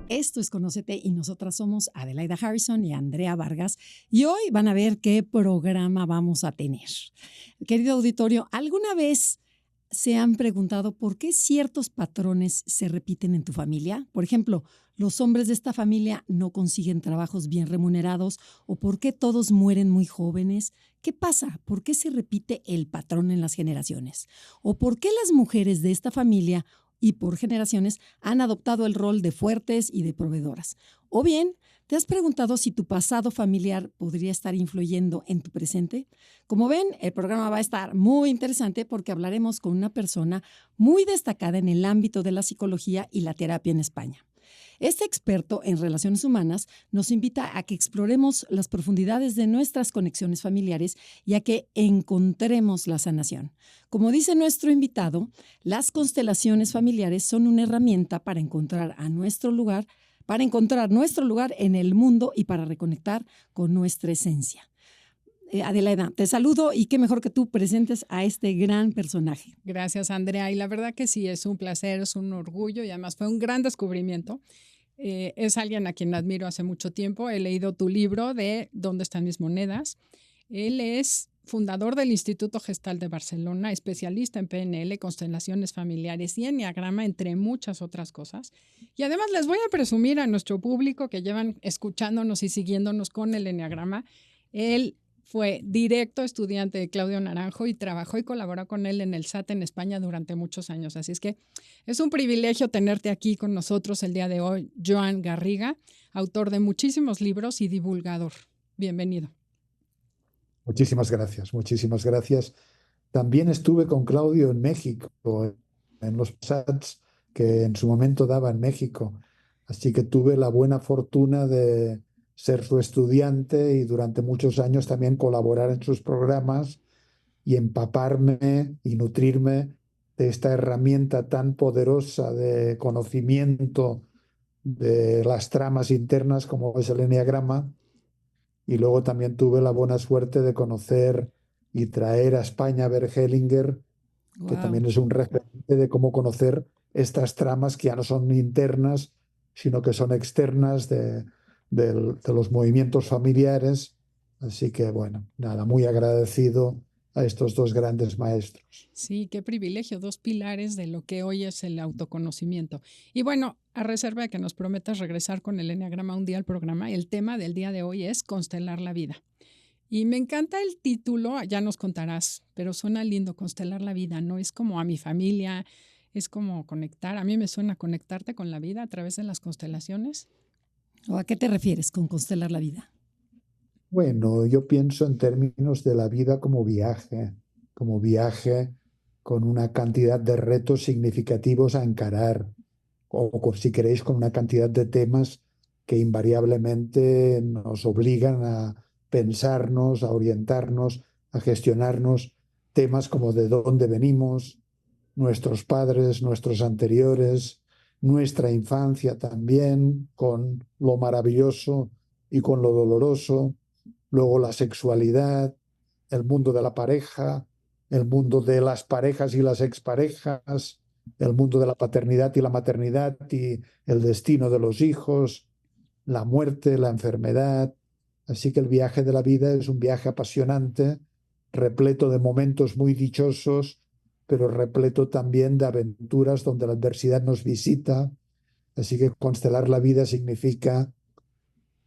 Esto es Conócete y nosotras somos Adelaida Harrison y Andrea Vargas y hoy van a ver qué programa vamos a tener. Querido auditorio, ¿alguna vez se han preguntado por qué ciertos patrones se repiten en tu familia? Por ejemplo, ¿los hombres de esta familia no consiguen trabajos bien remunerados? ¿O por qué todos mueren muy jóvenes? ¿Qué pasa? ¿Por qué se repite el patrón en las generaciones? ¿O por qué las mujeres de esta familia y por generaciones han adoptado el rol de fuertes y de proveedoras? O bien, ¿te has preguntado si tu pasado familiar podría estar influyendo en tu presente? Como ven, el programa va a estar muy interesante porque hablaremos con una persona muy destacada en el ámbito de la psicología y la terapia en España. Este experto en relaciones humanas nos invita a que exploremos las profundidades de nuestras conexiones familiares y a que encontremos la sanación. Como dice nuestro invitado, las constelaciones familiares son una herramienta para encontrar nuestro lugar en el mundo y para reconectar con nuestra esencia. Adelaida, te saludo y qué mejor que tú presentes a este gran personaje. Gracias, Andrea. Y la verdad que sí, es un placer, es un orgullo y además fue un gran descubrimiento. Es alguien a quien admiro hace mucho tiempo. He leído tu libro de ¿Dónde están mis monedas? Él es fundador del Instituto Gestal de Barcelona, especialista en PNL, constelaciones familiares y enneagrama, entre muchas otras cosas. Y además les voy a presumir a nuestro público que llevan escuchándonos y siguiéndonos con el enneagrama. Él fue directo estudiante de Claudio Naranjo y trabajó y colaboró con él en el SAT en España durante muchos años. Así es que es un privilegio tenerte aquí con nosotros el día de hoy, Joan Garriga, autor de muchísimos libros y divulgador. Bienvenido. Muchísimas gracias, muchísimas gracias. También estuve con Claudio en México, en los SATs que en su momento daba en México. Así que tuve la buena fortuna de ser su estudiante y durante muchos años también colaborar en sus programas y empaparme y nutrirme de esta herramienta tan poderosa de conocimiento de las tramas internas como es el enneagrama. Y luego también tuve la buena suerte de conocer y traer a España a Bert Hellinger, que Wow. también es un referente de cómo conocer estas tramas que ya no son internas, sino que son externas de los movimientos familiares. Así que, bueno, nada, muy agradecido a estos dos grandes maestros. Sí, qué privilegio, dos pilares de lo que hoy es el autoconocimiento. Y bueno, a reserva de que nos prometas regresar con el enneagrama un día al programa, el tema del día de hoy es constelar la vida. Y me encanta el título, ya nos contarás, pero suena lindo, constelar la vida, ¿no? Es como a mi familia, es como conectar. A mí me suena conectarte con la vida a través de las constelaciones. ¿O a qué te refieres con constelar la vida? Bueno, yo pienso en términos de la vida como viaje con una cantidad de retos significativos a encarar, si queréis, con una cantidad de temas que invariablemente nos obligan a pensarnos, a orientarnos, a gestionarnos, temas como de dónde venimos, nuestros padres, nuestros anteriores, nuestra infancia también, con lo maravilloso y con lo doloroso, luego la sexualidad, el mundo de la pareja, el mundo de las parejas y las exparejas, el mundo de la paternidad y la maternidad y el destino de los hijos, la muerte, la enfermedad. Así que el viaje de la vida es un viaje apasionante, repleto de momentos muy dichosos, pero repleto también de aventuras donde la adversidad nos visita. Así que constelar la vida significa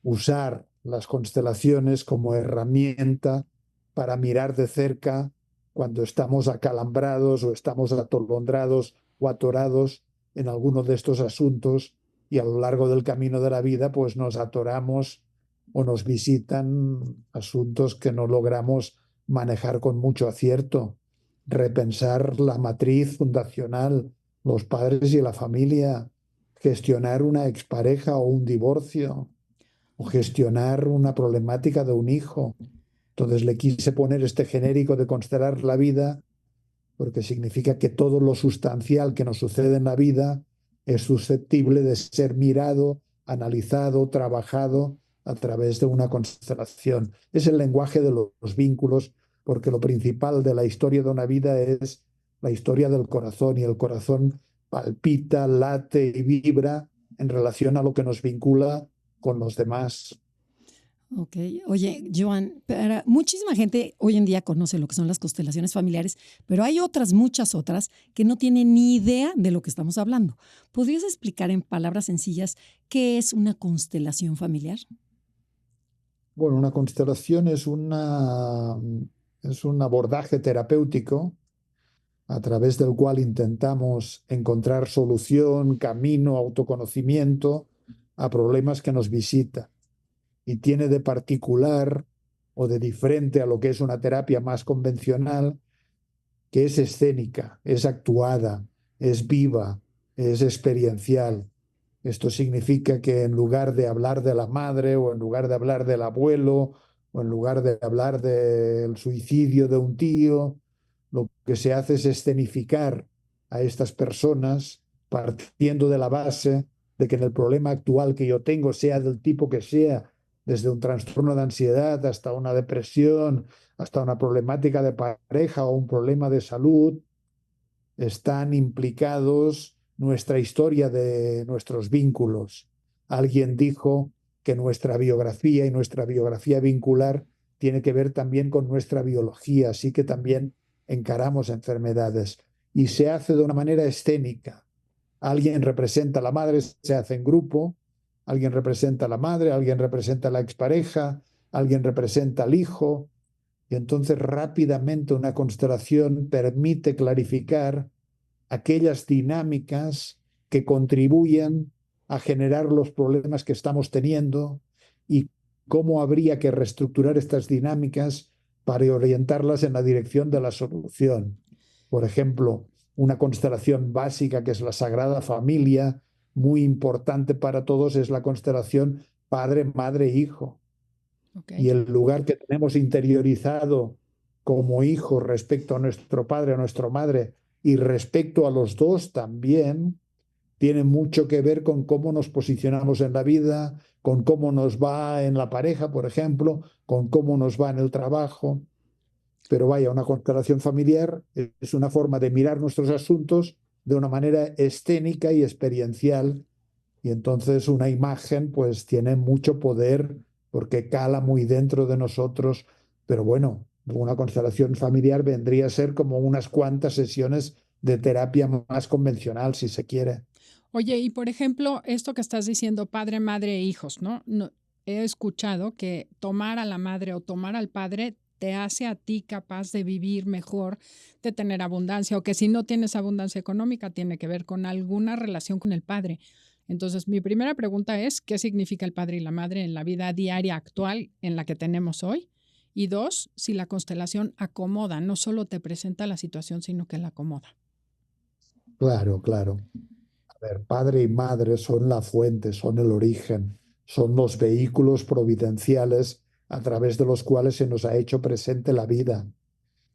usar las constelaciones como herramienta para mirar de cerca cuando estamos acalambrados o estamos atolondrados o atorados en alguno de estos asuntos, y a lo largo del camino de la vida pues nos atoramos o nos visitan asuntos que no logramos manejar con mucho acierto. Repensar la matriz fundacional, los padres y la familia, gestionar una expareja o un divorcio, o gestionar una problemática de un hijo. Entonces le quise poner este genérico de constelar la vida porque significa que todo lo sustancial que nos sucede en la vida es susceptible de ser mirado, analizado, trabajado a través de una constelación. Es el lenguaje de los vínculos, porque lo principal de la historia de una vida es la historia del corazón, y el corazón palpita, late y vibra en relación a lo que nos vincula con los demás. Ok. Oye, Joan, muchísima gente hoy en día conoce lo que son las constelaciones familiares, pero hay otras, muchas otras, que no tienen ni idea de lo que estamos hablando. ¿Podrías explicar en palabras sencillas qué es una constelación familiar? Bueno, una constelación es un abordaje terapéutico a través del cual intentamos encontrar solución, camino, autoconocimiento a problemas que nos visitan. Y tiene de particular o de diferente a lo que es una terapia más convencional, que es escénica, es actuada, es viva, es experiencial. Esto significa que en lugar de hablar de la madre o en lugar de hablar del abuelo o en lugar de hablar del suicidio de un tío, lo que se hace es escenificar a estas personas partiendo de la base de que en el problema actual que yo tengo, sea del tipo que sea, desde un trastorno de ansiedad hasta una depresión, hasta una problemática de pareja o un problema de salud, están implicados nuestra historia de nuestros vínculos. Alguien dijo que nuestra biografía y nuestra biografía vincular tiene que ver también con nuestra biología, así que también encaramos enfermedades y se hace de una manera escénica. Alguien representa a la madre, se hace en grupo, alguien representa a la madre, alguien representa a la expareja, alguien representa al hijo, y entonces rápidamente una constelación permite clarificar aquellas dinámicas que contribuyen a generar los problemas que estamos teniendo y cómo habría que reestructurar estas dinámicas para orientarlas en la dirección de la solución. Por ejemplo, una constelación básica que es la Sagrada Familia, muy importante para todos, es la constelación padre, madre, hijo. Y Okay. el lugar que tenemos interiorizado como hijos respecto a nuestro padre, a nuestra madre, y respecto a los dos también, tiene mucho que ver con cómo nos posicionamos en la vida, con cómo nos va en la pareja, por ejemplo, con cómo nos va en el trabajo. Pero vaya, una constelación familiar es una forma de mirar nuestros asuntos de una manera escénica y experiencial. Y entonces una imagen pues tiene mucho poder porque cala muy dentro de nosotros. Pero bueno, una constelación familiar vendría a ser como unas cuantas sesiones de terapia más convencional, si se quiere. Oye, y por ejemplo, esto que estás diciendo, padre, madre e hijos, ¿no? No, he escuchado que tomar a la madre o tomar al padre te hace a ti capaz de vivir mejor, de tener abundancia, o que si no tienes abundancia económica, tiene que ver con alguna relación con el padre. Entonces, mi primera pregunta es, ¿qué significa el padre y la madre en la vida diaria actual en la que tenemos hoy? Y dos, si la constelación acomoda, no solo te presenta la situación, sino que la acomoda. Claro, claro. A ver, padre y madre son la fuente, son el origen, son los vehículos providenciales a través de los cuales se nos ha hecho presente la vida.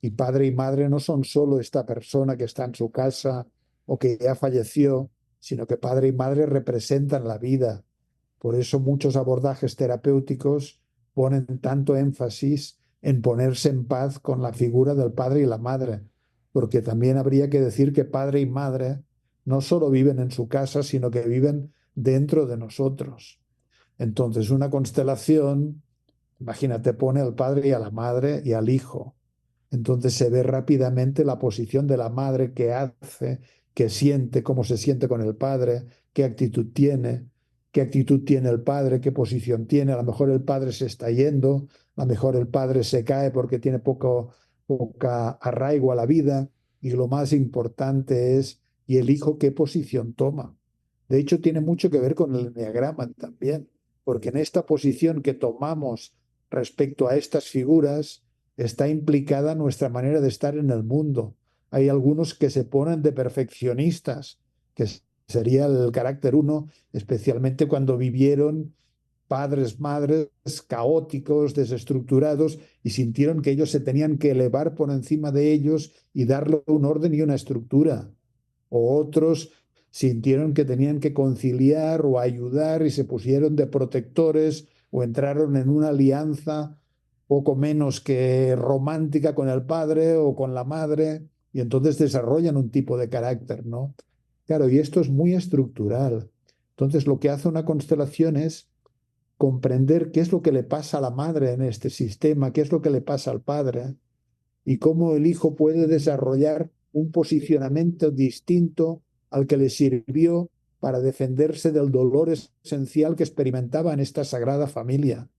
Y padre y madre no son solo esta persona que está en su casa o que ya falleció, sino que padre y madre representan la vida. Por eso muchos abordajes terapéuticos ponen tanto énfasis en ponerse en paz con la figura del padre y la madre, porque también habría que decir que padre y madre no solo viven en su casa, sino que viven dentro de nosotros. Entonces, una constelación, imagínate, pone al padre y a la madre y al hijo. Entonces se ve rápidamente la posición de la madre, qué hace, qué siente, cómo se siente con el padre, qué actitud tiene el padre, qué posición tiene. A lo mejor el padre se está yendo, a lo mejor el padre se cae porque tiene poca arraigo a la vida. Y lo más importante es, ¿y el hijo qué posición toma? De hecho, tiene mucho que ver con el enneagrama también, porque en esta posición que tomamos respecto a estas figuras, está implicada nuestra manera de estar en el mundo. Hay algunos que se ponen de perfeccionistas, que sería el carácter uno, especialmente cuando vivieron padres, madres caóticos, desestructurados, y sintieron que ellos se tenían que elevar por encima de ellos y darle un orden y una estructura. O otros sintieron que tenían que conciliar o ayudar y se pusieron de protectores o entraron en una alianza poco menos que romántica con el padre o con la madre, y entonces desarrollan un tipo de carácter, ¿no? Claro, y esto es muy estructural. Entonces, lo que hace una constelación es comprender qué es lo que le pasa a la madre en este sistema, qué es lo que le pasa al padre y cómo el hijo puede desarrollar un posicionamiento distinto al que le sirvió para defenderse del dolor esencial que experimentaba en esta sagrada familia.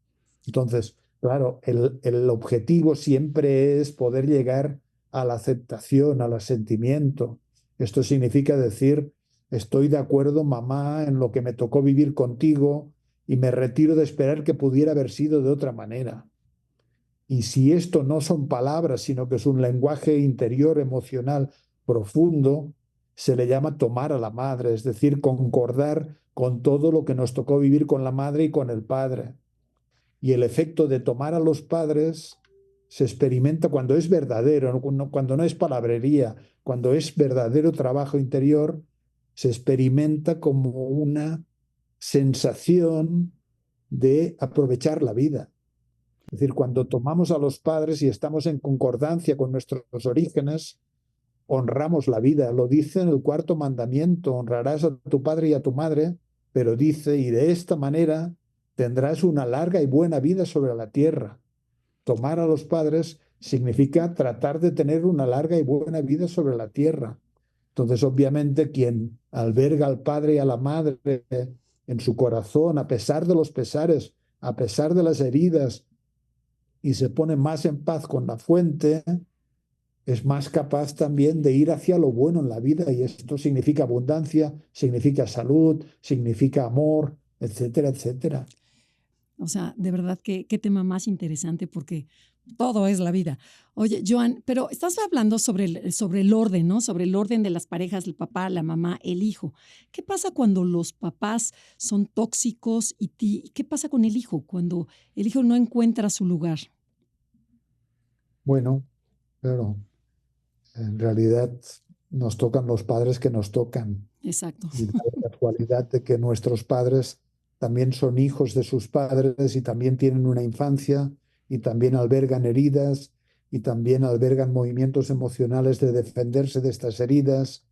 Entonces, claro, el objetivo siempre es poder llegar a la aceptación, al asentimiento. Esto significa decir, estoy de acuerdo, mamá, en lo que me tocó vivir contigo y me retiro de esperar que pudiera haber sido de otra manera. Y si esto no son palabras, sino que es un lenguaje interior, emocional, profundo, se le llama tomar a la madre, es decir, concordar con todo lo que nos tocó vivir con la madre y con el padre. Y el efecto de tomar a los padres se experimenta cuando es verdadero, cuando no es palabrería, cuando es verdadero trabajo interior, se experimenta como una sensación de aprovechar la vida. Es decir, cuando tomamos a los padres y estamos en concordancia con nuestros orígenes, honramos la vida. Lo dice en el cuarto mandamiento, honrarás a tu padre y a tu madre, pero dice, y de esta manera tendrás una larga y buena vida sobre la tierra. Tomar a los padres significa tratar de tener una larga y buena vida sobre la tierra. Entonces, obviamente, quien alberga al padre y a la madre en su corazón, a pesar de los pesares, a pesar de las heridas, y se pone más en paz con la fuente, es más capaz también de ir hacia lo bueno en la vida. Y esto significa abundancia, significa salud, significa amor, etcétera, etcétera. O sea, de verdad, qué tema más interesante porque todo es la vida. Oye, Joan, pero estás hablando sobre el orden, ¿no? Sobre el orden de las parejas, el papá, la mamá, el hijo. ¿Qué pasa cuando los papás son tóxicos y qué pasa con el hijo cuando el hijo no encuentra su lugar? Bueno, claro, en realidad nos tocan los padres que nos tocan. Exacto. Y da la casualidad de que nuestros padres también son hijos de sus padres y también tienen una infancia y también albergan heridas y también albergan movimientos emocionales de defenderse de estas heridas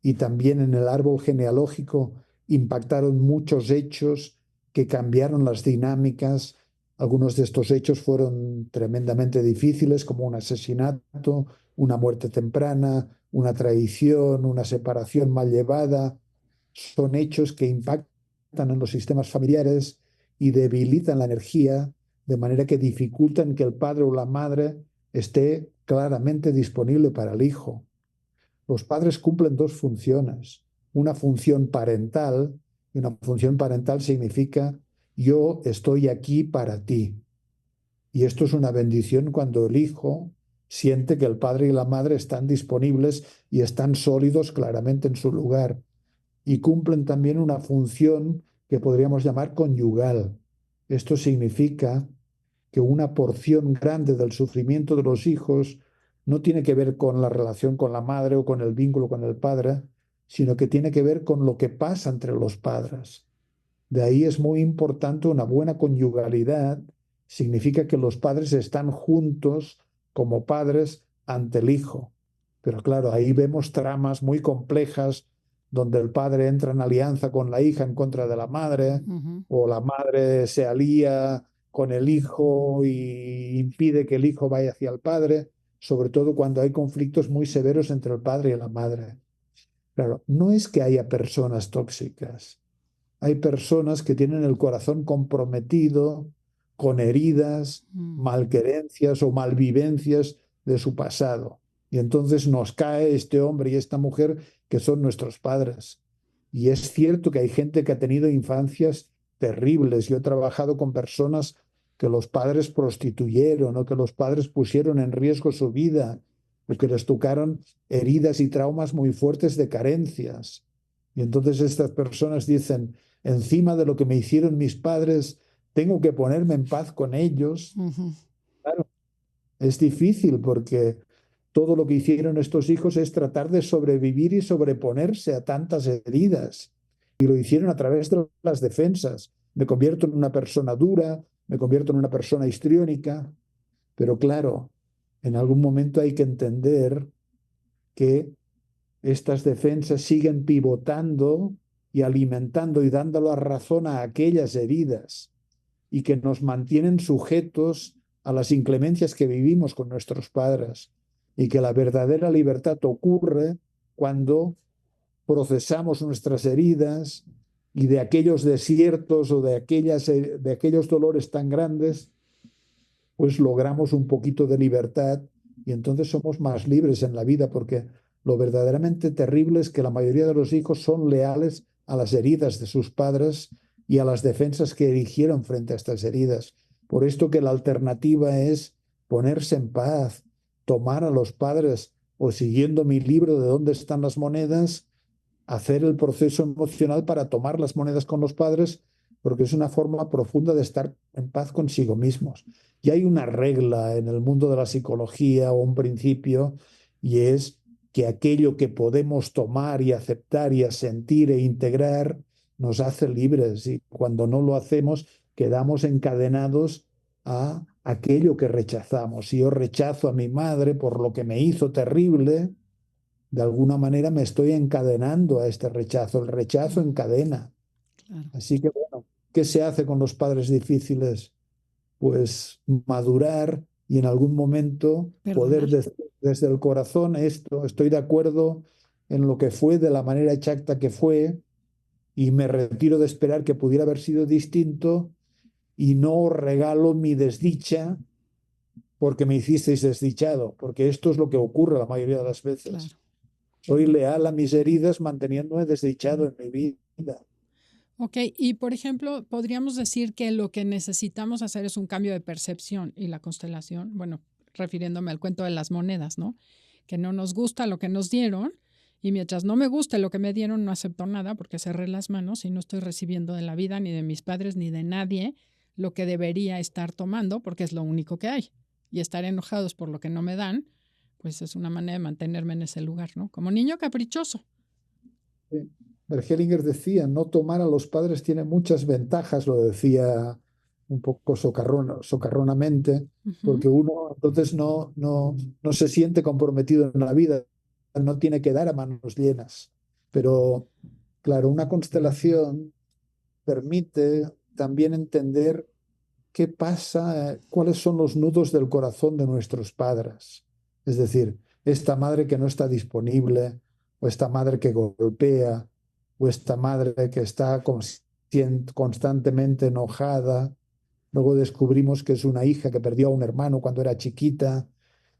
y también en el árbol genealógico impactaron muchos hechos que cambiaron las dinámicas. Algunos de estos hechos fueron tremendamente difíciles, como un asesinato, una muerte temprana, una traición, una separación mal llevada. Son hechos que impactan en los sistemas familiares y debilitan la energía, de manera que dificultan que el padre o la madre esté claramente disponible para el hijo. Los padres cumplen dos funciones. Una función parental, y una función parental significa yo estoy aquí para ti. Y esto es una bendición cuando el hijo siente que el padre y la madre están disponibles y están sólidos claramente en su lugar. Y cumplen también una función que podríamos llamar conyugal. Esto significa que una porción grande del sufrimiento de los hijos no tiene que ver con la relación con la madre o con el vínculo con el padre, sino que tiene que ver con lo que pasa entre los padres. De ahí es muy importante una buena conyugalidad. Significa que los padres están juntos como padres ante el hijo. Pero claro, ahí vemos tramas muy complejas donde el padre entra en alianza con la hija en contra de la madre, o la madre se alía con el hijo y impide que el hijo vaya hacia el padre, sobre todo cuando hay conflictos muy severos entre el padre y la madre. Claro, no es que haya personas tóxicas, hay personas que tienen el corazón comprometido con heridas, malquerencias o malvivencias de su pasado. Y entonces nos cae este hombre y esta mujer que son nuestros padres. Y es cierto que hay gente que ha tenido infancias terribles. Yo he trabajado con personas que los padres prostituyeron o que los padres pusieron en riesgo su vida o que les tocaron heridas y traumas muy fuertes de carencias. Y entonces estas personas dicen, encima de lo que me hicieron mis padres, tengo que ponerme en paz con ellos. Claro, es difícil porque todo lo que hicieron estos hijos es tratar de sobrevivir y sobreponerse a tantas heridas. Y lo hicieron a través de las defensas. Me convierto en una persona dura, me convierto en una persona histriónica. Pero claro, en algún momento hay que entender que estas defensas siguen pivotando y alimentando y dando la razón a aquellas heridas y que nos mantienen sujetos a las inclemencias que vivimos con nuestros padres, y que la verdadera libertad ocurre cuando procesamos nuestras heridas y de aquellos desiertos o de aquellos dolores tan grandes, pues logramos un poquito de libertad y entonces somos más libres en la vida, porque lo verdaderamente terrible es que la mayoría de los hijos son leales a las heridas de sus padres y a las defensas que erigieron frente a estas heridas. Por esto que la alternativa es ponerse en paz, tomar a los padres o, siguiendo mi libro de dónde están las monedas, hacer el proceso emocional para tomar las monedas con los padres, porque es una forma profunda de estar en paz consigo mismos. Y hay una regla en el mundo de la psicología o un principio, y es que aquello que podemos tomar y aceptar y asentir e integrar nos hace libres, y cuando no lo hacemos quedamos encadenados a aquello que rechazamos. Si yo rechazo a mi madre por lo que me hizo terrible, de alguna manera me estoy encadenando a este rechazo. El rechazo encadena. Claro. Así que, bueno, ¿qué se hace con los padres difíciles? Pues madurar y en algún momento poder Perdonar. decir desde el corazón esto: estoy de acuerdo en lo que fue, de la manera exacta que fue, y me retiro de esperar que pudiera haber sido distinto, y no os regalo mi desdicha porque me hicisteis desdichado, porque esto es lo que ocurre la mayoría de las veces. Claro. Soy leal a mis heridas manteniéndome desdichado en mi vida. Ok, y por ejemplo, podríamos decir que lo que necesitamos hacer es un cambio de percepción, y la constelación, bueno, refiriéndome al cuento de las monedas, ¿no? Que no nos gusta lo que nos dieron, y mientras no me guste lo que me dieron, no acepto nada, porque cerré las manos y no estoy recibiendo de la vida, ni de mis padres, ni de nadie, lo que debería estar tomando, porque es lo único que hay. Y estar enojados por lo que no me dan, pues es una manera de mantenerme en ese lugar, ¿no? Como niño caprichoso. Sí. Bergelinger decía: no tomar a los padres tiene muchas ventajas, lo decía un poco socarronamente, Ujú. porque uno entonces no se siente comprometido en la vida, no tiene que dar a manos llenas. Pero, claro, una constelación permite también entender qué pasa, cuáles son los nudos del corazón de nuestros padres. Es decir, esta madre que no está disponible, o esta madre que golpea, o esta madre que está constantemente enojada. Luego descubrimos que es una hija que perdió a un hermano cuando era chiquita,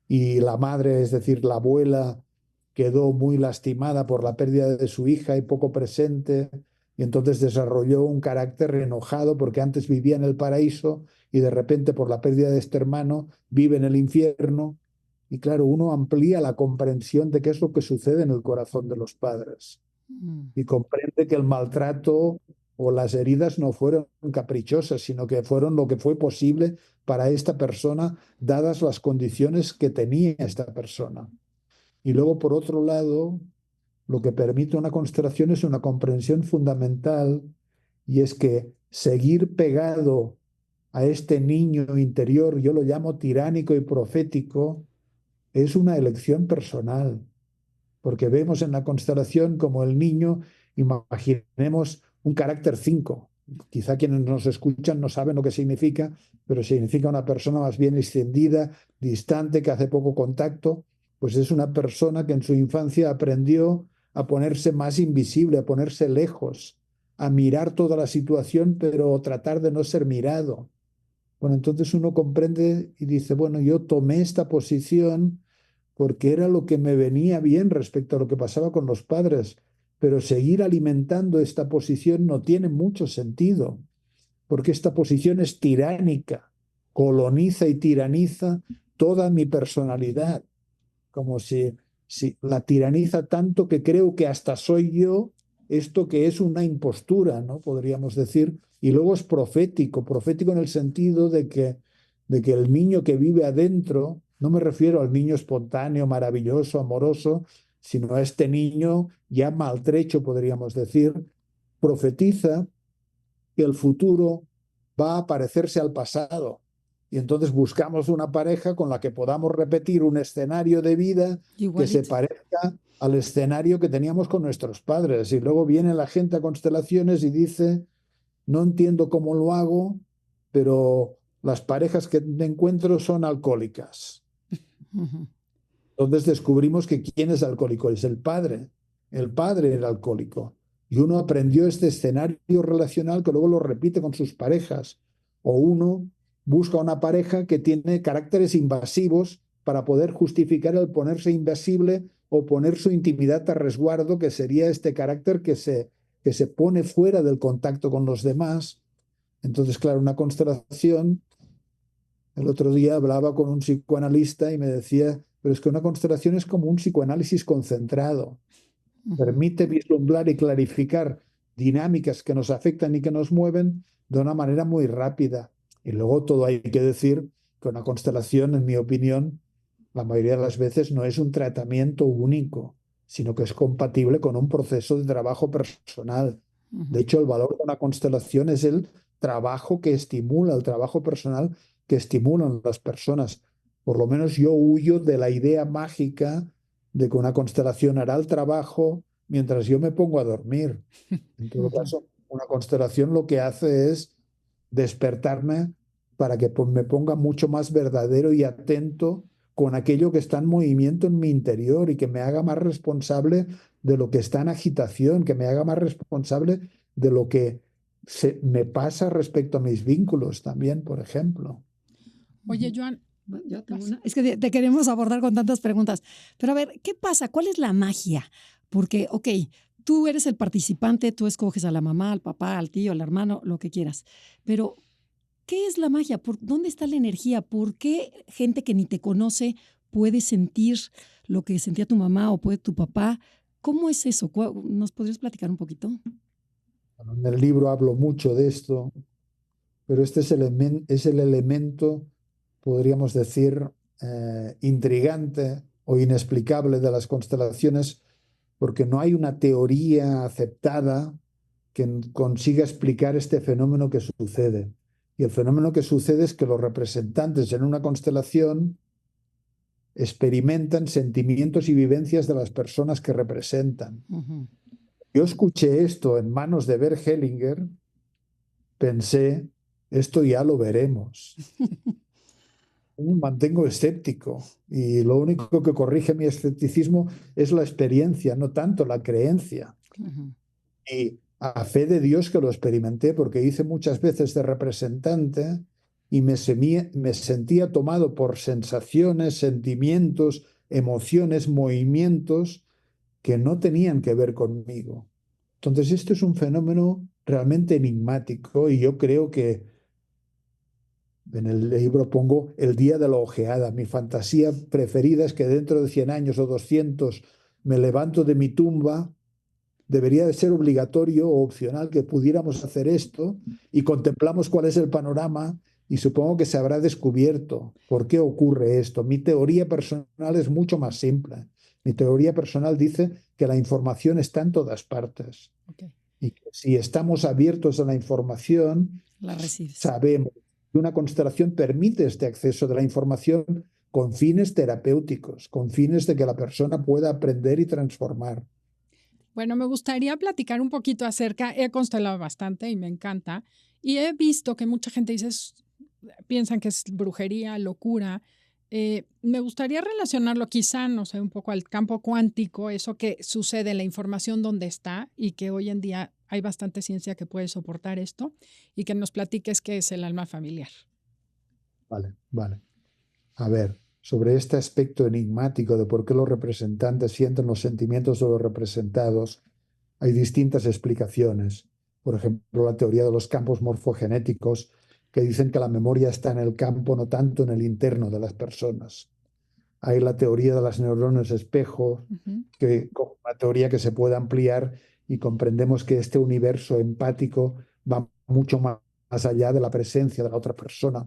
y la madre, es decir, la abuela, quedó muy lastimada por la pérdida de su hija y poco presente, y entonces desarrolló un carácter enojado porque antes vivía en el paraíso y de repente, por la pérdida de este hermano, vive en el infierno. Y claro, uno amplía la comprensión de qué es lo que sucede en el corazón de los padres Mm. y comprende que el maltrato o las heridas no fueron caprichosas, sino que fueron lo que fue posible para esta persona, dadas las condiciones que tenía esta persona. Y luego, por otro lado, lo que permite una constelación es una comprensión fundamental, y es que seguir pegado a este niño interior, yo lo llamo tiránico y profético, es una elección personal, porque vemos en la constelación como el niño, imaginemos un carácter 5. Quizá quienes nos escuchan no saben lo que significa, pero significa una persona más bien extendida, distante, que hace poco contacto. Pues es una persona que en su infancia aprendió a ponerse más invisible, a ponerse lejos, a mirar toda la situación, pero tratar de no ser mirado. Bueno, entonces uno comprende y dice: bueno, yo tomé esta posición porque era lo que me venía bien respecto a lo que pasaba con los padres, pero seguir alimentando esta posición no tiene mucho sentido, porque esta posición es tiránica, coloniza y tiraniza toda mi personalidad, como si la tiraniza tanto que creo que hasta soy yo, esto que es una impostura, ¿no? Podríamos decir. Y luego es profético, profético en el sentido de que el niño que vive adentro, no me refiero al niño espontáneo, maravilloso, amoroso, sino a este niño ya maltrecho, podríamos decir, profetiza que el futuro va a parecerse al pasado, y entonces buscamos una pareja con la que podamos repetir un escenario de vida que se Igualito. parezca al escenario que teníamos con nuestros padres. Y luego viene la gente a constelaciones y dice, no entiendo cómo lo hago, pero las parejas que encuentro son alcohólicas. Ujú. Entonces descubrimos que ¿quién es alcohólico? Es el padre. El padre era alcohólico. Y uno aprendió este escenario relacional que luego lo repite con sus parejas. O uno busca una pareja que tiene caracteres invasivos para poder justificar el ponerse invasible o poner su intimidad a resguardo, que sería este carácter que se pone fuera del contacto con los demás. Entonces, claro, una constelación. El otro día hablaba con un psicoanalista y me decía, pero es que una constelación es como un psicoanálisis concentrado. Ujú. Permite vislumbrar y clarificar dinámicas que nos afectan y que nos mueven de una manera muy rápida. Y luego todo hay que decir que una constelación, en mi opinión, la mayoría de las veces no es un tratamiento único, sino que es compatible con un proceso de trabajo personal. De Ujú. hecho, el valor de una constelación es el trabajo que estimula, el trabajo personal que estimulan las personas. Por lo menos yo huyo de la idea mágica de que una constelación hará el trabajo mientras yo me pongo a dormir. En todo Ujú. caso, una constelación lo que hace es despertarme para que me ponga mucho más verdadero y atento con aquello que está en movimiento en mi interior y que me haga más responsable de lo que está en agitación, que me haga más responsable de lo que me pasa respecto a mis vínculos también, por ejemplo. Oye, Ujú. Joan, Bueno, yo tengo vas. una. Es que te queremos abordar con tantas preguntas. Pero a ver, ¿qué pasa? ¿Cuál es la magia? Porque, ok, tú eres el participante, tú escoges a la mamá, al papá, al tío, al hermano, lo que quieras. Pero, ¿qué es la magia? ¿Dónde está la energía? ¿Por qué gente que ni te conoce puede sentir lo que sentía tu mamá o puede tu papá? ¿Cómo es eso? ¿Nos podrías platicar un poquito? Bueno, en el libro hablo mucho de esto, pero este es el elemento, podríamos decir, intrigante o inexplicable de las constelaciones, porque no hay una teoría aceptada que consiga explicar este fenómeno que sucede. Y el fenómeno que sucede es que los representantes en una constelación experimentan sentimientos y vivencias de las personas que representan. Ujú. Yo escuché esto en manos de Bert Hellinger, pensé, esto ya lo veremos. Mantengo escéptico y lo único que corrige mi escepticismo es la experiencia, no tanto la creencia. Ujú. Y a fe de Dios que lo experimenté, porque hice muchas veces de representante y me sentía tomado por sensaciones, sentimientos, emociones, movimientos que no tenían que ver conmigo. Entonces, esto es un fenómeno realmente enigmático y yo creo que en el libro pongo el día de la ojeada. Mi fantasía preferida es que dentro de 100 años o 200 me levanto de mi tumba. Debería de ser obligatorio o opcional que pudiéramos hacer esto y contemplamos cuál es el panorama y supongo que se habrá descubierto por qué ocurre esto. Mi teoría personal es mucho más simple. Mi teoría personal dice que la información está en todas partes Ok. y que si estamos abiertos a la información, La recibes. sabemos que una constelación permite este acceso de la información con fines terapéuticos, con fines de que la persona pueda aprender y transformar. Bueno, me gustaría platicar un poquito acerca, he constelado bastante y me encanta, y he visto que mucha gente dice, piensan que es brujería, locura. Me gustaría relacionarlo quizá, no sé, un poco al campo cuántico, eso que sucede, la información donde está y que hoy en día hay bastante ciencia que puede soportar esto y que nos platiques qué es el alma familiar. Vale, vale. A ver, sobre este aspecto enigmático de por qué los representantes sienten los sentimientos de los representados, hay distintas explicaciones. Por ejemplo, la teoría de los campos morfogenéticos, que dicen que la memoria está en el campo, no tanto en el interno de las personas. Hay la teoría de las neuronas espejo, Ujú. que como una teoría que se puede ampliar y comprendemos que este universo empático va mucho más allá de la presencia de la otra persona.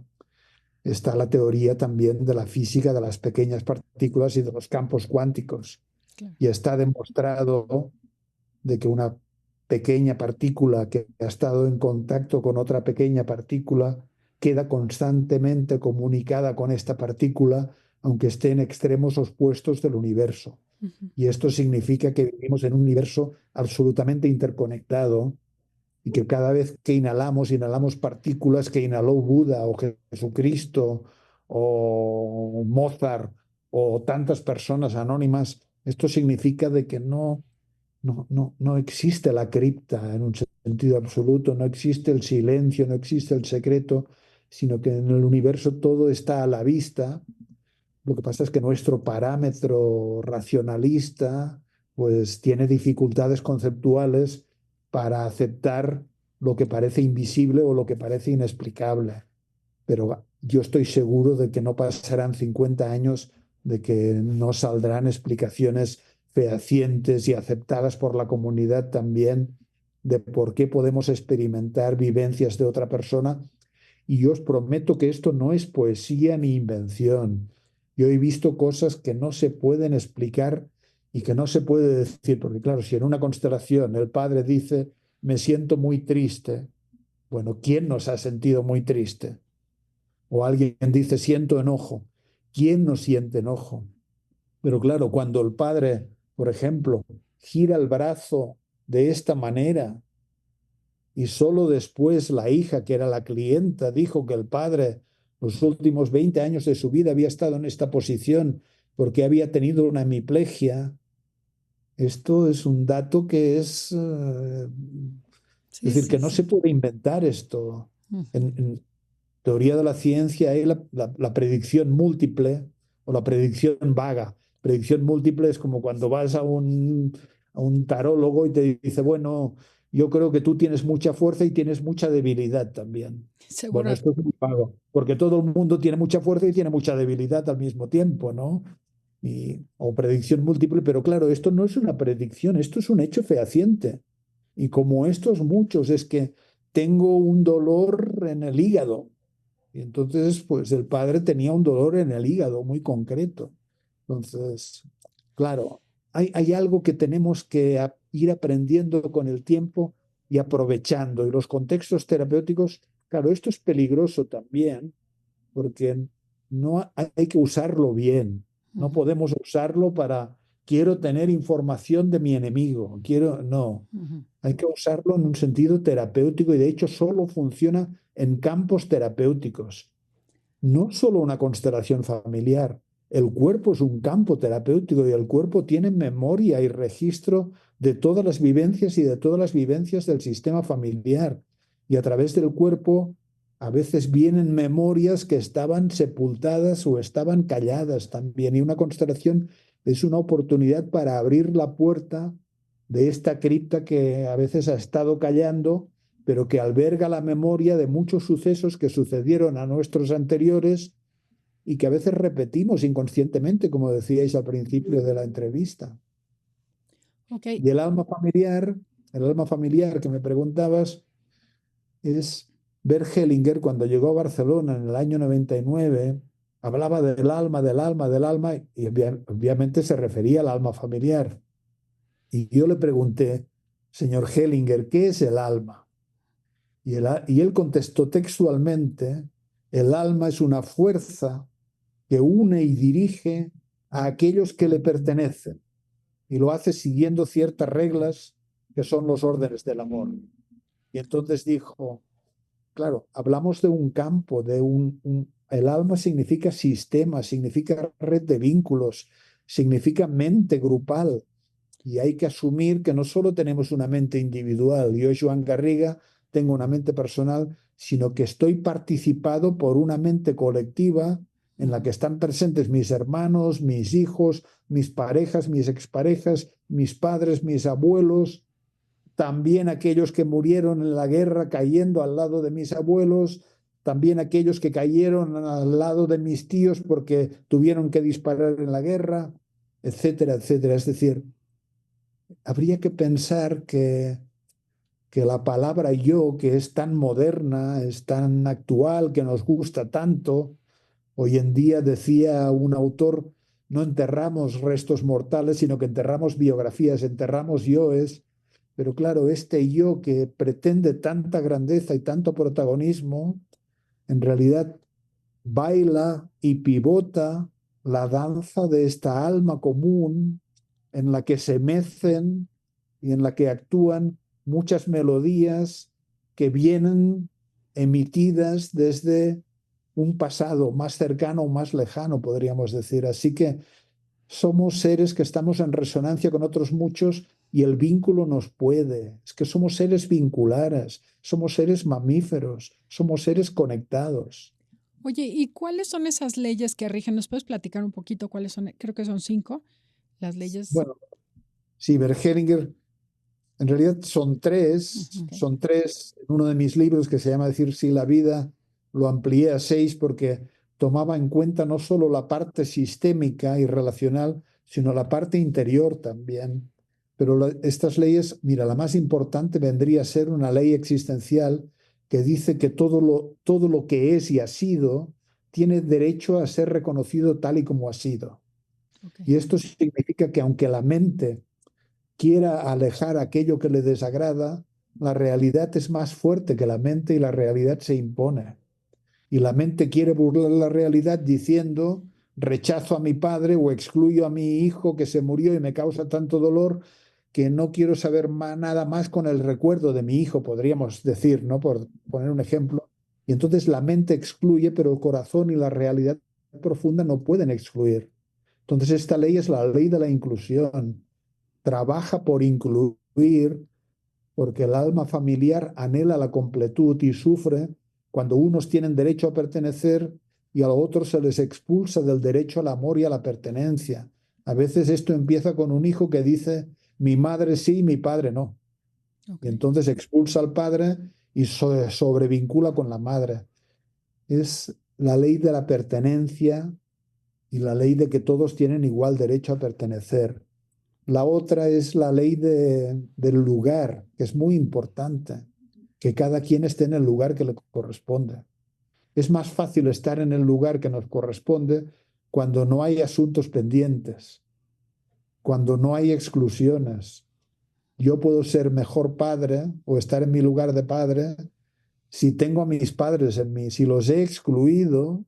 Está la teoría también de la física de las pequeñas partículas y de los campos cuánticos. Claro. Y está demostrado de que una pequeña partícula que ha estado en contacto con otra pequeña partícula queda constantemente comunicada con esta partícula, aunque esté en extremos opuestos del universo. Y esto significa que vivimos en un universo absolutamente interconectado y que cada vez que inhalamos partículas que inhaló Buda o Jesucristo o Mozart o tantas personas anónimas. Esto significa de que no existe la cripta en un sentido absoluto, no existe el silencio, no existe el secreto, sino que en el universo todo está a la vista. Lo que pasa es que nuestro parámetro racionalista pues tiene dificultades conceptuales para aceptar lo que parece invisible o lo que parece inexplicable. Pero yo estoy seguro de que no pasarán 50 años de que no saldrán explicaciones fehacientes y aceptadas por la comunidad también de por qué podemos experimentar vivencias de otra persona. Y yo os prometo que esto no es poesía ni invención. Yo he visto cosas que no se pueden explicar y que no se puede decir, porque claro, si en una constelación el padre dice, me siento muy triste, bueno, ¿quién nos ha sentido muy triste? O alguien dice, siento enojo. ¿Quién no siente enojo? Pero claro, cuando el padre, por ejemplo, gira el brazo de esta manera y solo después la hija, que era la clienta, dijo que el padre los últimos 20 años de su vida había estado en esta posición porque había tenido una hemiplegia, esto es un dato que Sí, es decir, sí, que no se sí. puede inventar esto. Ujú. En teoría de la ciencia hay la predicción múltiple o la predicción vaga. Predicción múltiple es como cuando vas a un tarólogo y te dice, bueno, yo creo que tú tienes mucha fuerza y tienes mucha debilidad también. Bueno, Seguro. esto es muy vago, porque todo el mundo tiene mucha fuerza y tiene mucha debilidad al mismo tiempo, ¿no? O predicción múltiple, pero claro, esto no es una predicción, esto es un hecho fehaciente. Y como estos muchos, es que tengo un dolor en el hígado. Y entonces, pues el padre tenía un dolor en el hígado muy concreto. Entonces, claro, hay algo que tenemos que ir aprendiendo con el tiempo y aprovechando. Y los contextos terapéuticos, claro, esto es peligroso también, porque no hay que usarlo bien. No Ujú. podemos usarlo para, quiero tener información de mi enemigo, no. Ujú. Hay que usarlo en un sentido terapéutico y de hecho solo funciona en campos terapéuticos. No solo una constelación familiar. El cuerpo es un campo terapéutico y el cuerpo tiene memoria y registro de todas las vivencias y de todas las vivencias del sistema familiar. Y a través del cuerpo a veces vienen memorias que estaban sepultadas o estaban calladas también. Y una constelación es una oportunidad para abrir la puerta de esta cripta que a veces ha estado callando, pero que alberga la memoria de muchos sucesos que sucedieron a nuestros anteriores y que a veces repetimos inconscientemente, como decíais al principio de la entrevista. Ok. Y el alma familiar que me preguntabas, es Bert Hellinger, cuando llegó a Barcelona en el año 99, hablaba del alma, del alma, del alma, y obviamente se refería al alma familiar. Y yo le pregunté, señor Hellinger, ¿qué es el alma? Y él contestó textualmente, el alma es una fuerza que une y dirige a aquellos que le pertenecen y lo hace siguiendo ciertas reglas que son los órdenes del amor. Y entonces dijo, claro, hablamos de un campo, el alma significa sistema, significa red de vínculos, significa mente grupal. Y hay que asumir que no solo tenemos una mente individual, yo, Joan Garriga, tengo una mente personal, sino que estoy participado por una mente colectiva en la que están presentes mis hermanos, mis hijos, mis parejas, mis exparejas, mis padres, mis abuelos, también aquellos que murieron en la guerra cayendo al lado de mis abuelos, también aquellos que cayeron al lado de mis tíos porque tuvieron que disparar en la guerra, etcétera, etcétera. Es decir, habría que pensar que la palabra yo, que es tan moderna, es tan actual, que nos gusta tanto, hoy en día decía un autor, no enterramos restos mortales, sino que enterramos biografías, enterramos yoes, pero claro, este yo que pretende tanta grandeza y tanto protagonismo, en realidad baila y pivota la danza de esta alma común en la que se mecen y en la que actúan muchas melodías que vienen emitidas desde un pasado más cercano o más lejano, podríamos decir. Así que somos seres que estamos en resonancia con otros muchos y el vínculo nos puede. Es que somos seres vinculares, somos seres mamíferos, somos seres conectados. Oye, ¿y cuáles son esas leyes que rigen? ¿Nos puedes platicar un poquito cuáles son? Creo que son 5 las leyes. Bueno, sí, Bergelinger, en realidad son tres, Ok. son tres. En uno de mis libros que se llama Decir sí la vida, lo amplié a 6 porque tomaba en cuenta no solo la parte sistémica y relacional, sino la parte interior también. Pero estas leyes, mira, la más importante vendría a ser una ley existencial que dice que todo lo que es y ha sido tiene derecho a ser reconocido tal y como ha sido. Ok. Y esto significa que aunque la mente quiera alejar aquello que le desagrada, la realidad es más fuerte que la mente y la realidad se impone. Y la mente quiere burlar la realidad diciendo, rechazo a mi padre o excluyo a mi hijo que se murió y me causa tanto dolor que no quiero saber nada más con el recuerdo de mi hijo, podríamos decir, ¿no? Por poner un ejemplo. Y entonces la mente excluye, pero el corazón y la realidad profunda no pueden excluir. Entonces esta ley es la ley de la inclusión. Trabaja por incluir, porque el alma familiar anhela la completud y sufre cuando unos tienen derecho a pertenecer y a los otros se les expulsa del derecho al amor y a la pertenencia. A veces esto empieza con un hijo que dice, mi madre sí, mi padre no. Ok. Y entonces expulsa al padre y sobrevincula con la madre. Es la ley de la pertenencia y la ley de que todos tienen igual derecho a pertenecer. La otra es la ley del lugar, que es muy importante, que cada quien esté en el lugar que le corresponde. Es más fácil estar en el lugar que nos corresponde cuando no hay asuntos pendientes, cuando no hay exclusiones. Yo puedo ser mejor padre o estar en mi lugar de padre si tengo a mis padres en mí. Si los he excluido,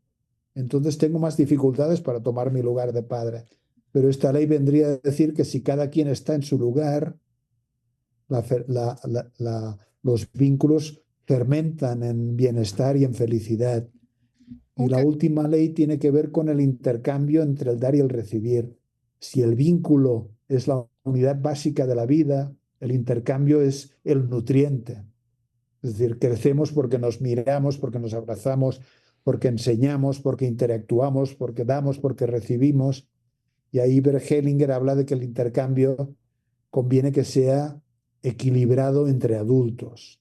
entonces tengo más dificultades para tomar mi lugar de padre. Pero esta ley vendría a decir que si cada quien está en su lugar, los vínculos fermentan en bienestar y en felicidad. Y Ok. la última ley tiene que ver con el intercambio entre el dar y el recibir. Si el vínculo es la unidad básica de la vida, el intercambio es el nutriente. Es decir, crecemos porque nos miramos, porque nos abrazamos, porque enseñamos, porque interactuamos, porque damos, porque recibimos. Y ahí Hellinger habla de que el intercambio conviene que sea equilibrado entre adultos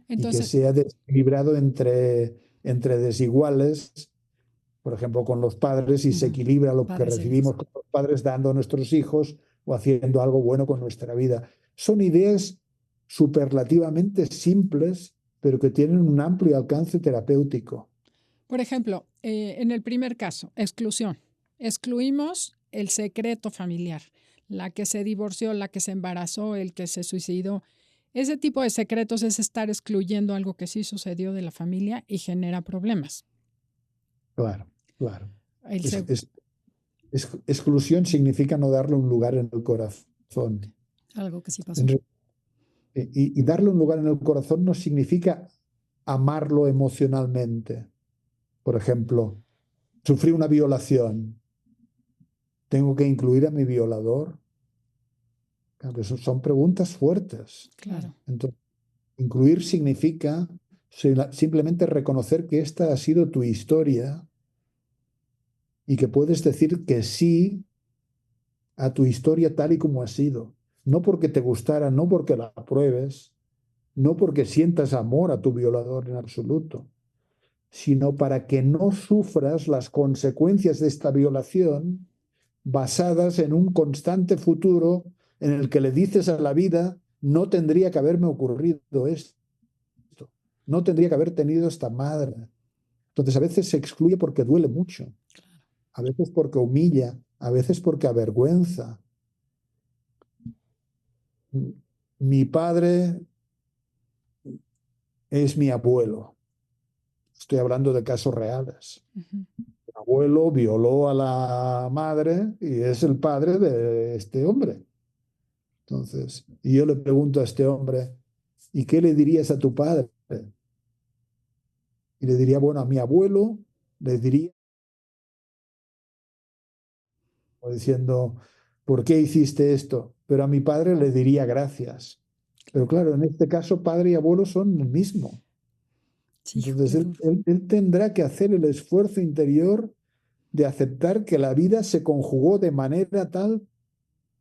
y que Entonces, sea desequilibrado entre desiguales, por ejemplo, con los padres, y se Ujú. equilibra lo que Padres e hijos. recibimos con los padres dando a nuestros hijos o haciendo algo bueno con nuestra vida. Son ideas superlativamente simples, pero que tienen un amplio alcance terapéutico. por ejemplo, en el primer caso, exclusión. Excluimos el secreto familiar, la que se divorció, la que se embarazó, el que se suicidó. Ese tipo de secretos es estar excluyendo algo que sí sucedió de la familia y genera problemas. Claro, claro. El Es, seg- es- exclusión significa no darle un lugar en el corazón. Algo que sí pasó. En re- y darle un lugar en el corazón no significa amarlo emocionalmente. Por ejemplo, sufrí una violación. ¿Tengo que incluir a mi violador? Claro, eso son preguntas fuertes. Claro. Entonces, incluir significa simplemente reconocer que esta ha sido tu historia y que puedes decir que sí a tu historia tal y como ha sido. No porque te gustara, no porque la apruebes, no porque sientas amor a tu violador en absoluto, sino para que no sufras las consecuencias de esta violación basadas en un constante futuro en el que le dices a la vida, no tendría que haberme ocurrido esto, no tendría que haber tenido esta madre. Entonces a veces se excluye porque duele mucho, a veces porque humilla, a veces porque avergüenza. Mi padre es mi abuelo. Estoy hablando de casos reales. Ujú. El abuelo violó a la madre y es el padre de este hombre. Entonces, y yo le pregunto a este hombre, ¿y qué le dirías a tu padre? Y le diría, bueno, a mi abuelo le diría, como diciendo, ¿por qué hiciste esto? Pero a mi padre le diría gracias. Pero claro, en este caso, padre y abuelo son el mismo. Sí, Entonces, qué duro. él tendrá que hacer el esfuerzo interior de aceptar que la vida se conjugó de manera tal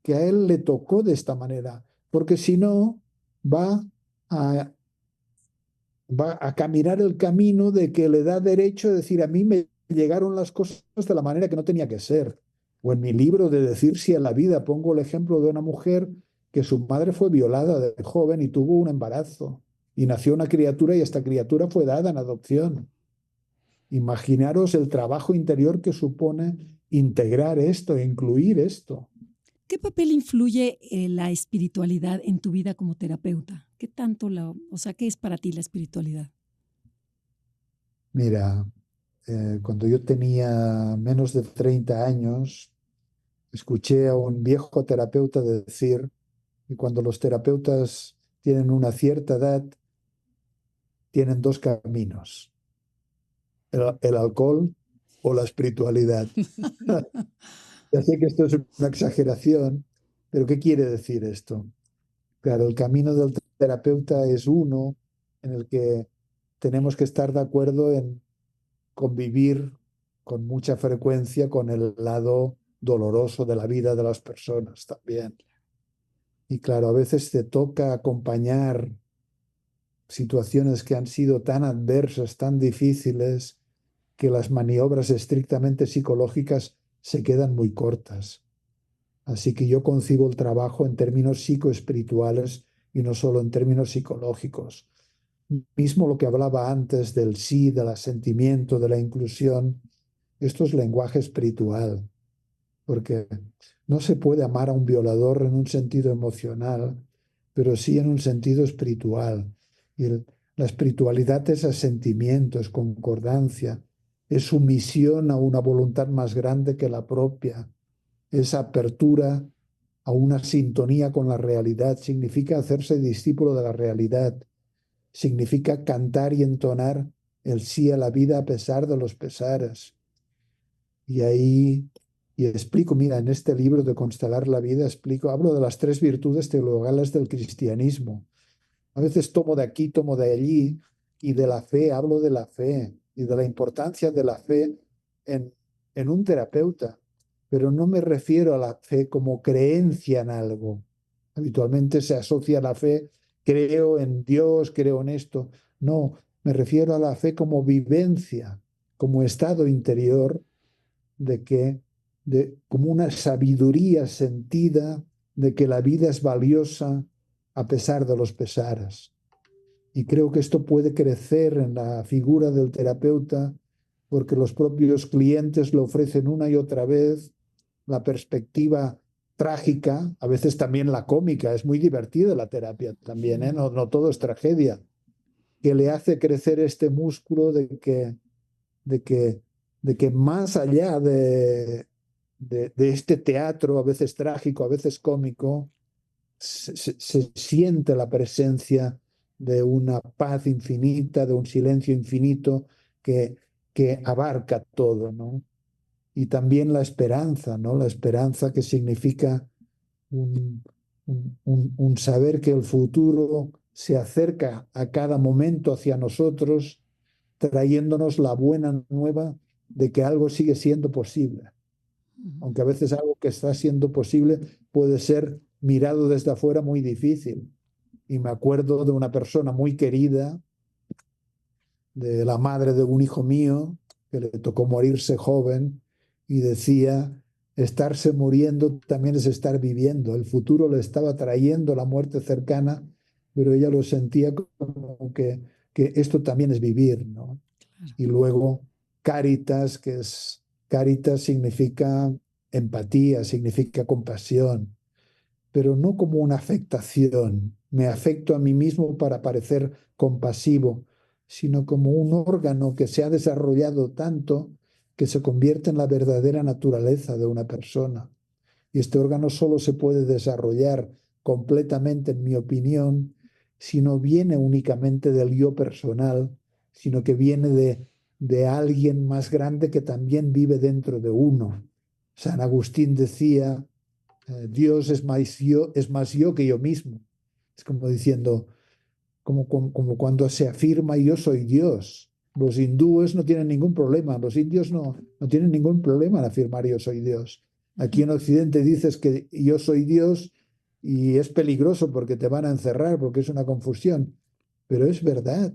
que a él le tocó de esta manera, porque si no, va a, va a caminar el camino de que le da derecho a decir, a mí me llegaron las cosas de la manera que no tenía que ser. O en mi libro de Decir sí a la vida pongo el ejemplo de una mujer que su madre fue violada de joven y tuvo un embarazo. Y nació una criatura y esta criatura fue dada en adopción. Imaginaros el trabajo interior que supone integrar esto, incluir esto. ¿Qué papel influye la espiritualidad en tu vida como terapeuta? ¿Qué tanto o sea, qué es para ti la espiritualidad? Mira, cuando yo tenía menos de 30 años, escuché a un viejo terapeuta decir que cuando los terapeutas tienen una cierta edad, tienen dos caminos, el alcohol o la espiritualidad. Ya sé que esto es una exageración, pero ¿qué quiere decir esto? Claro, el camino del terapeuta es uno en el que tenemos que estar de acuerdo en convivir con mucha frecuencia con el lado doloroso de la vida de las personas también. Y claro, a veces te toca acompañar situaciones que han sido tan adversas, tan difíciles, que las maniobras estrictamente psicológicas se quedan muy cortas. Así que yo concibo el trabajo en términos psicoespirituales y no solo en términos psicológicos. Mismo lo que hablaba antes del sí, del asentimiento, de la inclusión, esto es lenguaje espiritual, porque no se puede amar a un violador en un sentido emocional, pero sí en un sentido espiritual. Y la espiritualidad es asentimiento, es concordancia, es sumisión a una voluntad más grande que la propia, es apertura a una sintonía con la realidad, significa hacerse discípulo de la realidad, significa cantar y entonar el sí a la vida a pesar de los pesares. Y ahí y explico, mira, en este libro de Constelar la vida explico, hablo de las tres virtudes teologales del cristianismo. A veces tomo de aquí, tomo de allí, y de la fe, hablo de la fe y de la importancia de la fe en, en un terapeuta, pero no me refiero a la fe como creencia en algo. Habitualmente se asocia a la fe, creo en Dios, creo en esto. No, me refiero a la fe como vivencia, como estado interior de que, como una sabiduría sentida de que la vida es valiosa a pesar de los pesares. Y creo que esto puede crecer en la figura del terapeuta porque los propios clientes lo ofrecen una y otra vez, la perspectiva trágica, a veces también la cómica, es muy divertida la terapia también, ¿eh? No, no todo es tragedia, que le hace crecer este músculo de que, de que más allá de este teatro, a veces trágico, a veces cómico, se siente la presencia de una paz infinita, de un silencio infinito que abarca todo, ¿no? Y también la esperanza, ¿no? La esperanza que significa un, un saber que el futuro se acerca a cada momento hacia nosotros, trayéndonos la buena nueva de que algo sigue siendo posible, aunque a veces algo que está siendo posible puede ser mirado desde afuera muy difícil. Y me acuerdo de una persona muy querida, de la madre de un hijo mío, que le tocó morirse joven, y decía, estarse muriendo también es estar viviendo. El futuro le estaba trayendo la muerte cercana, pero ella lo sentía como que esto también es vivir, ¿no? Claro. Y luego caritas, caritas significa empatía, significa compasión, pero no como una afectación. Me afecto a mí mismo para parecer compasivo, sino como un órgano que se ha desarrollado tanto que se convierte en la verdadera naturaleza de una persona. Y este órgano solo se puede desarrollar completamente, en mi opinión, si no viene únicamente del yo personal, sino que viene de alguien más grande que también vive dentro de uno. San Agustín decía, Dios es más yo que yo mismo. Es como diciendo, como cuando se afirma yo soy Dios. Los hindúes no tienen ningún problema, los indios no tienen ningún problema en afirmar yo soy Dios. Aquí en Occidente dices que yo soy Dios y es peligroso porque te van a encerrar, porque es una confusión. Pero es verdad.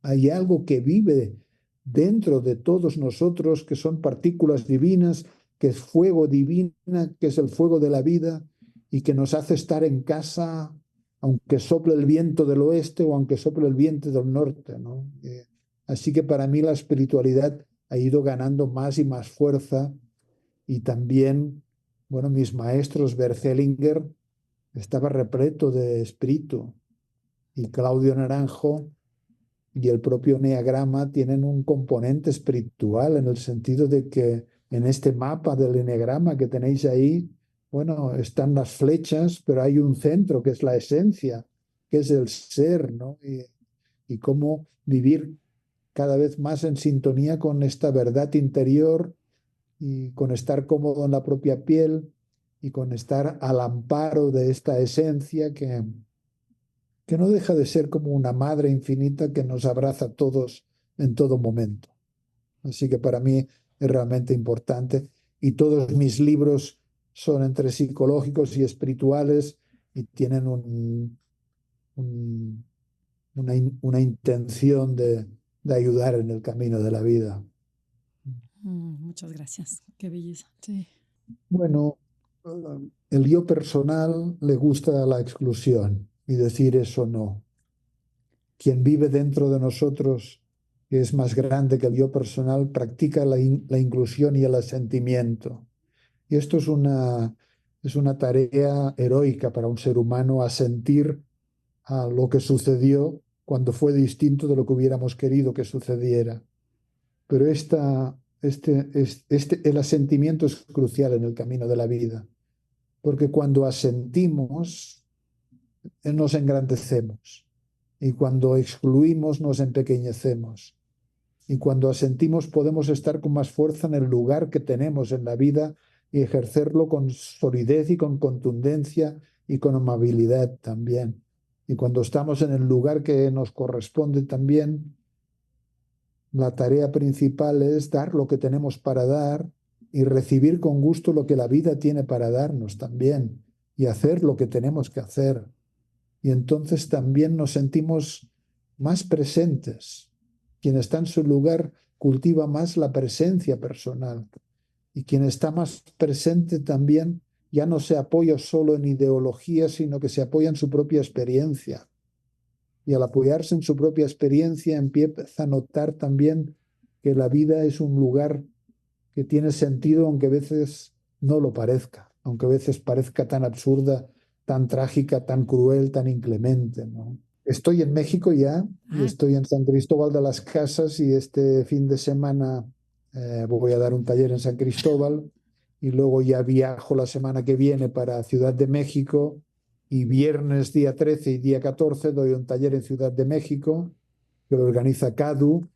Hay algo que vive dentro de todos nosotros, que son partículas divinas, que es fuego divina, que es el fuego de la vida y que nos hace estar en casa, aunque sople el viento del oeste o aunque sople el viento del norte, ¿no? Así que para mí la espiritualidad ha ido ganando más y más fuerza y también, bueno, mis maestros, Bergelinger, estaba repleto de espíritu y Claudio Naranjo y el propio Enneagrama tienen un componente espiritual en el sentido de que en este mapa del Enneagrama que tenéis ahí, bueno, están las flechas, pero hay un centro que es la esencia, que es el ser, ¿no? Y cómo vivir cada vez más en sintonía con esta verdad interior y con estar cómodo en la propia piel y con estar al amparo de esta esencia que no deja de ser como una madre infinita que nos abraza a todos en todo momento. Así que para mí es realmente importante y todos mis libros son entre psicológicos y espirituales y tienen una intención de ayudar en el camino de la vida. Muchas gracias. Qué belleza. Sí. Bueno, el yo personal le gusta la exclusión y decir eso no. Quien vive dentro de nosotros, que es más grande que el yo personal, practica la inclusión y el asentimiento. Y esto es una tarea heroica para un ser humano, asentir a lo que sucedió cuando fue distinto de lo que hubiéramos querido que sucediera. Pero el asentimiento es crucial en el camino de la vida, porque cuando asentimos, nos engrandecemos. Y cuando excluimos, nos empequeñecemos. Y cuando asentimos, podemos estar con más fuerza en el lugar que tenemos en la vida y ejercerlo con solidez y con contundencia y con amabilidad también. Y cuando estamos en el lugar que nos corresponde también, la tarea principal es dar lo que tenemos para dar y recibir con gusto lo que la vida tiene para darnos también y hacer lo que tenemos que hacer. Y entonces también nos sentimos más presentes. Quien está en su lugar cultiva más la presencia personal. Y quien está más presente también ya no se apoya solo en ideología, sino que se apoya en su propia experiencia. Y al apoyarse en su propia experiencia empieza a notar también que la vida es un lugar que tiene sentido, aunque a veces no lo parezca, aunque a veces parezca tan absurda, tan trágica, tan cruel, tan inclemente, ¿no? Estoy en México ya y estoy en San Cristóbal de las Casas y este fin de semana voy a dar un taller en San Cristóbal y luego ya viajo la semana que viene para Ciudad de México y viernes día 13 y día 14 doy un taller en Ciudad de México que lo organiza CADU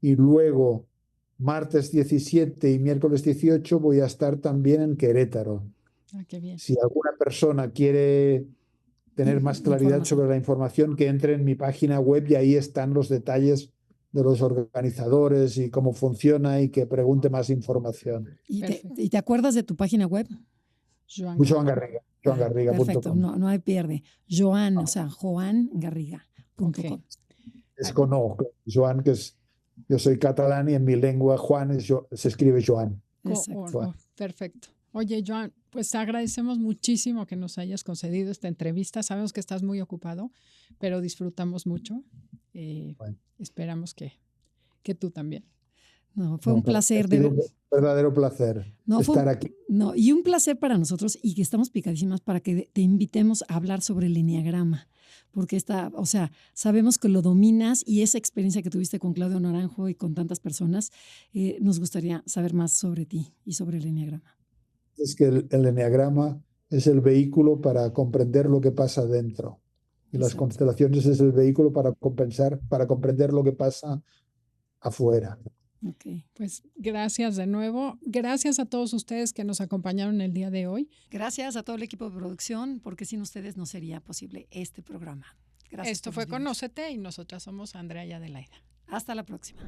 y luego martes 17 y miércoles 18 voy a estar también en Querétaro. Qué bien. Si alguna persona quiere tener más claridad sobre la información, que entre en mi página web y ahí están los detalles de los organizadores y cómo funciona y que pregunte más información. ¿Y te acuerdas de tu página web? Joan Garriga. joangarriga.com. Perfecto, no hay pierde. Joan, o sea, joangarriga.com. Okay. Es con O, Joan, que es, yo soy catalán y en mi lengua Juan se escribe Joan. Perfecto. Oye, Joan, pues te agradecemos muchísimo que nos hayas concedido esta entrevista. Sabemos que estás muy ocupado, pero disfrutamos mucho. Esperamos que tú también. No, fue No, un placer. ha sido un verdadero placer estar aquí. No, y un placer para nosotros y que estamos picadísimas para que te invitemos a hablar sobre el eneagrama, porque o sea, sabemos que lo dominas y esa experiencia que tuviste con Claudio Naranjo y con tantas personas, nos gustaría saber más sobre ti y sobre el eneagrama. Es que el eneagrama es el vehículo para comprender lo que pasa dentro. Y las Exacto. constelaciones es el vehículo para comprender lo que pasa afuera. Okay. Pues gracias de nuevo. Gracias a todos ustedes que nos acompañaron el día de hoy. Gracias a todo el equipo de producción, porque sin ustedes no sería posible este programa. Gracias. Esto fue Conócete y nosotras somos Andrea y Adelaida. Hasta la próxima.